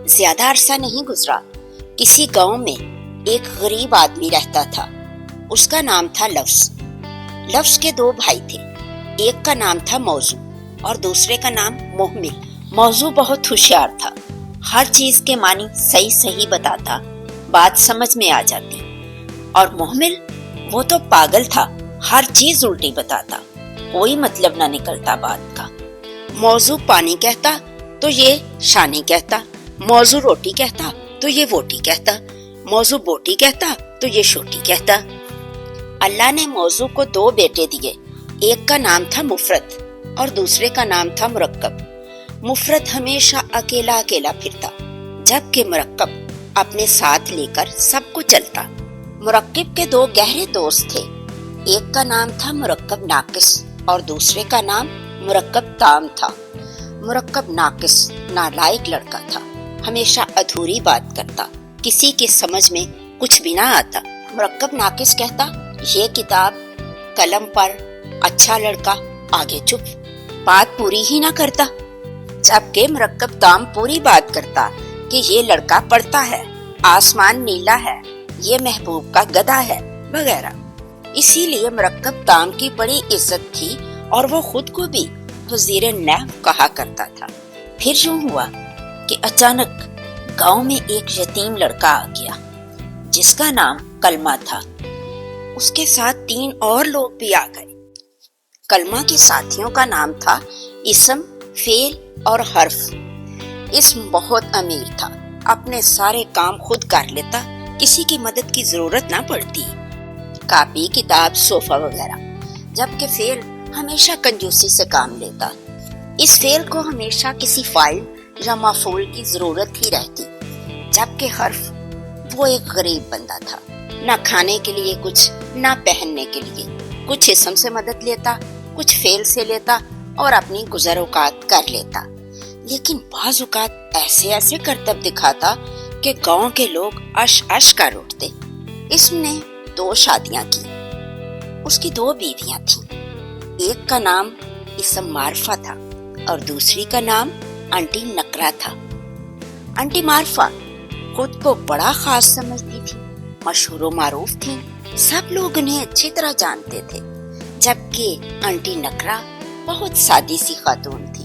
ज्यादा अरसा नहीं गुजरा, किसी गांव में एक गरीब आदमी रहता था। उसका नाम था लफ्ज। लफ्ज के दो भाई थे, एक का नाम था मौजू और दूसरे का नाम मोहमिल। मौजू बहुत होशियार था, हर चीज के मानी सही सही बताता, बात समझ में आ जाती। और मोहमिल वो तो पागल था, हर चीज उल्टी बताता, कोई मतलब ना निकलता बात का। मौजू पानी कहता तो ये शानी कहता, मौजू रोटी कहता तो ये वोटी कहता, मौजू बोटी कहता तो ये छोटी कहता। अल्लाह ने मौजू को दो बेटे दिए, एक का नाम था मुफरत और दूसरे का नाम था मुरक्कब। मुफरत हमेशा अकेला अकेला फिरता, जबकि मुरक्कब अपने साथ लेकर सबको चलता। मुरक्कब के दो गहरे दोस्त थे, एक का नाम था मुरक्कब नाकिस और दूसरे का नाम मुरक्कब ताम था। मुरक्कब नाकिस नालायक लड़का था, हमेशा अधूरी बात करता, किसी के समझ में कुछ भी ना आता। मुरक्कब नाकिस कहता, ये किताब कलम पर, अच्छा लड़का आगे चुप, बात पूरी ही ना करता। जबकि मुरक्कब ताम पूरी बात करता कि ये लड़का पढ़ता है, आसमान नीला है, ये महबूब का गधा है वगैरह। इसीलिए मुरक्कब ताम की बड़ी इज्जत थी और वो खुद को भी वजीर नहव कहा करता था। फिर यूं हुआ कि अचानक गांव में एक यतीम लड़का आ गया जिसका नाम कलमा था। उसके साथ 3 और लोग भी आ गए। कलमा के साथियों का नाम था इसम, फेल और हर्फ। इसम बहुत अमीर था, अपने सारे काम खुद कर लेता, किसी की मदद की जरूरत ना पड़ती, कापी किताब सोफा वगैरह। जबकि फेल हमेशा कंजूसी से काम लेता। इस फेल को हमेशा किसी फाइल या माफूल की जरूरत ही रहती। जबकि हर्फ वो एक गरीब बंदा था, ना खाने के लिए कुछ, ना पहनने के लिए। कुछ इसम से मदद लेता, कुछ फेल से लेता और अपनी गुजर औकात कर लेता। लेकिन बाज़ औकात ऐसे ऐसे करतब दिखाता कि गांव के लोग अश अश कर उठते। इसने 2 शादियां की। उसकी 2 बीवियां थीं। एक का नाम इसम मारफा था और दूसरी का नाम आंटी नकरा था। आंटी मारफा खुद को बड़ा खास समझती थी, मशहूर मारूफ थी, सब लोग उन्हें अच्छी तरह जानते थे। जबकि आंटी नकरा बहुत सादी सी खातून थी,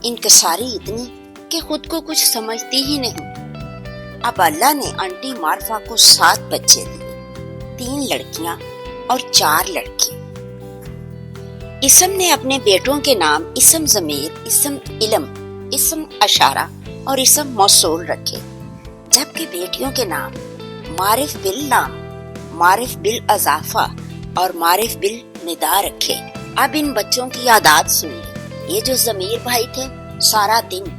इनकसारी इतनी कि खुद को कुछ समझती ही नहीं। अब अल्लाह ने आंटी मारफा को 7 बच्चे दिए, 3 लड़कियां और 4 लड़के। इसम ने अपने बेटों के नाम इसम ज़मीर, इसम इलम, इसम अशारा और इसम मौसूल रखे, जबकि बेटियों के नाम मारिफ बिल लाम, मारिफ बिल अजाफा और मारिफ बिल निदा रखे। अब इन बच्चों की आदत सुन ली। ये जो ज़मीर भाई थे, सारा दिन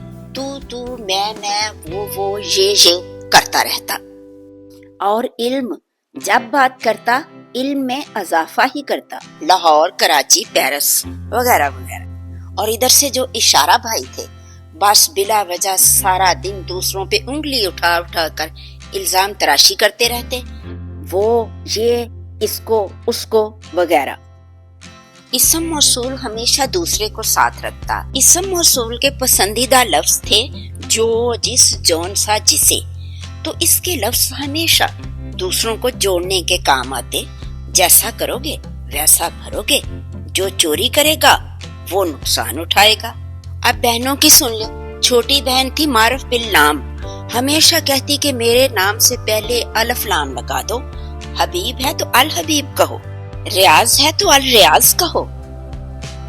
तू मैं वो ये करता रहता, और इल्म जब बात करता इल्म में अजाफा ही करता, लाहौर, कराची, पेरिस वगैरह वगैरह। और इधर से जो इशारा भाई थे, बस बिला वजह सारा दिन दूसरों पे उंगली उठा उठा कर इल्जाम तराशी करते रहते, वो ये इसको उसको वगैरह। इसम मौसूल हमेशा दूसरे को साथ रखता। इसम मौसूल के पसंदीदा लफ्ज थे जो, जिस, जौन सा, जिसे। तो इसके लफ्ज हमेशा दूसरों को जोड़ने के काम आते। जैसा करोगे वैसा भरोगे, जो चोरी करेगा वो नुकसान उठाएगा। अब बहनों की सुन लो। छोटी बहन थी मारिफ बिल लाम, हमेशा कहती कि मेरे नाम से पहले अलिफ लाम लगा दो, हबीब है तो अल हबीब कहो, रियाज है तो अल रियाज कहो।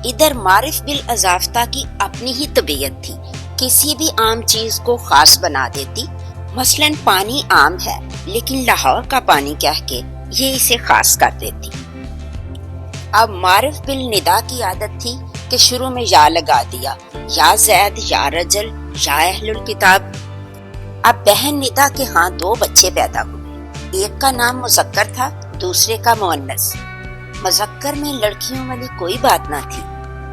इधर मारिफ बिल अजाफ्ता की अपनी ही तबीयत थी, किसी भी आम चीज को खास बना देती। मसलन पानी आम है लेकिन लाहौर का पानी कह के ये इसे खास कर देती। अब मारिफ बिल निदा की आदत थी कि शुरू में या लगा दिया, या जैद, या रजल, या अहलुल किताब। अब बहन निदा के हाँ 2 बच्चे पैदा हुए। एक का नाम मुज़क्कर था, दूसरे का मुअन्नस। मुज़क्कर में लड़कियों वाली कोई बात ना थी,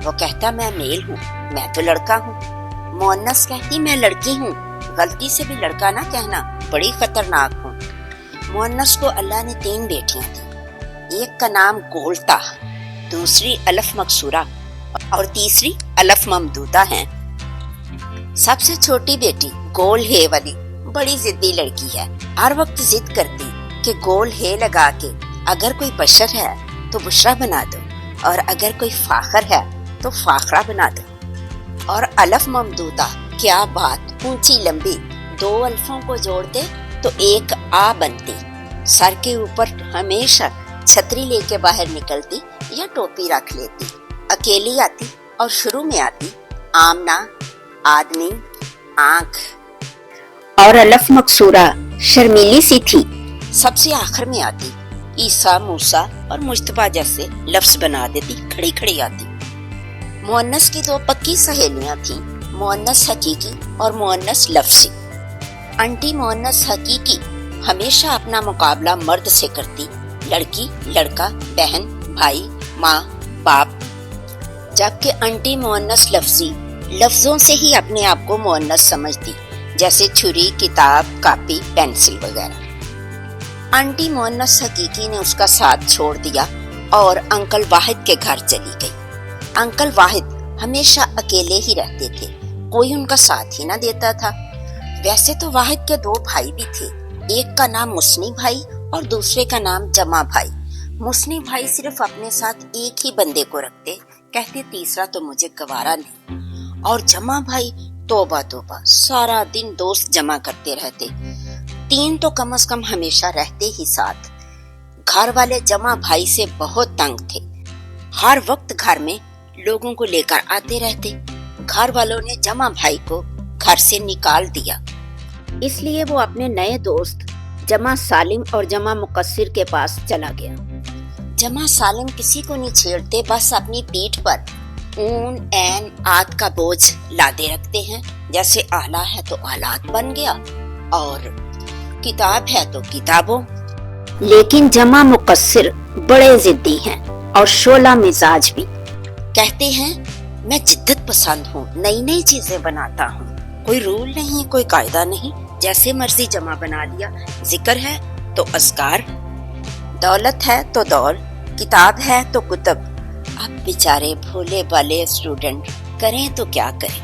वो कहता मैं मेल हूँ, मैं तो लड़का हूँ। मुअन्नस कहती मैं लड़की हूँ, गलती से भी लड़का ना कहना, बड़ी खतरनाक हूँ। मुअन्नस को अल्लाह ने 3 बेटियां दी। एक का नाम गोल्ता, दूसरी अलफ मकसूरा और तीसरी अलफ ममदूदा है। सबसे छोटी बेटी गोल हे वाली बड़ी जिद्दी लड़की है। हर वक्त जिद करती कि गोल हे लगा के अगर कोई बशर है तो बुशरा बना दो, और अगर कोई फाखर है तो फाखरा बना दो। और अलफ ममदूदा, क्या बात, ऊंची लंबी, दो अल्फों को जोड़ते तो एक आ बनती। सर के ऊपर हमेशा छतरी लेके बाहर निकलती या टोपी रख लेती। अकेली आती और शुरू में आती आमना, आदमी, आंख। और अलफ मकसूरा शर्मीली सी थी। सबसे आखिर में आती ईसा, मूसा और मुश्तबा जैसे लफ्ज बना देती, खड़ी खड़ी आती। मुअन्नस की दो पक्की सहेलियां थीं, मुअन्नस हकीकी और मुअन्नस लफ्जी। आंटी मुअन्नस हकीकी हमेशा अपना मुकाबला मर्द से करती, लड़की, लड़का, बहन, भाई, माँ, बाप। जबकि आंटी मुअन्नस लफ्जी लफ्जों से ही अपने आप को मुअन्नस समझती, जैसे छुरी, किताब, कापी, पेंसिल वगैरह। आंटी मुअन्नस हकीकी ने उसका साथ छोड़ दिया और अंकल वाहिद के घर चली गई। अंकल वाहिद हमेशा अकेले ही रहते थे, कोई उनका साथ ही ना देता था। वैसे तो वाहिद के दो भाई भी थे, एक का नाम मुस्नी भाई और दूसरे का नाम जमा भाई। मुस्नी भाई सिर्फ अपने साथ एक ही बंदे को रखते, कहते तीसरा तो मुझे गवारा नहीं। और जमा भाई तौबा तौबा सारा दिन दोस्त जमा करते रहते, तीन तो कम से कम हमेशा रहते ही साथ। घर वाले जमा भाई से बहुत तंग थे, हर वक्त घर में लोगों को लेकर आते रहते। घर वालों ने जमा भाई को घर से निकाल दिया, इसलिए वो अपने नए दोस्त जमा सालिम और जमा मुकस्सिर के पास चला गया। जमा सालिम किसी को नहीं छेड़ते, बस अपनी पीठ पर ऊन, ऐन, आद का बोझ लादे रखते हैं। जैसे आला है तो आलात बन गया, और किताब है तो किताबों। लेकिन जमा मुकस्सिर बड़े जिद्दी हैं और शोला मिजाज भी। कहते हैं मैं जिद्दत पसंद हूँ, नई नई चीजें बनाता हूँ, कोई रूल नहीं, कोई कायदा नहीं, जैसे मर्जी जमा बना लिया। जिक्र है तो अज़कार, दौलत है तो दौल, किताब है तो कुतब। अब बेचारे भोले भाले स्टूडेंट करें तो क्या करें।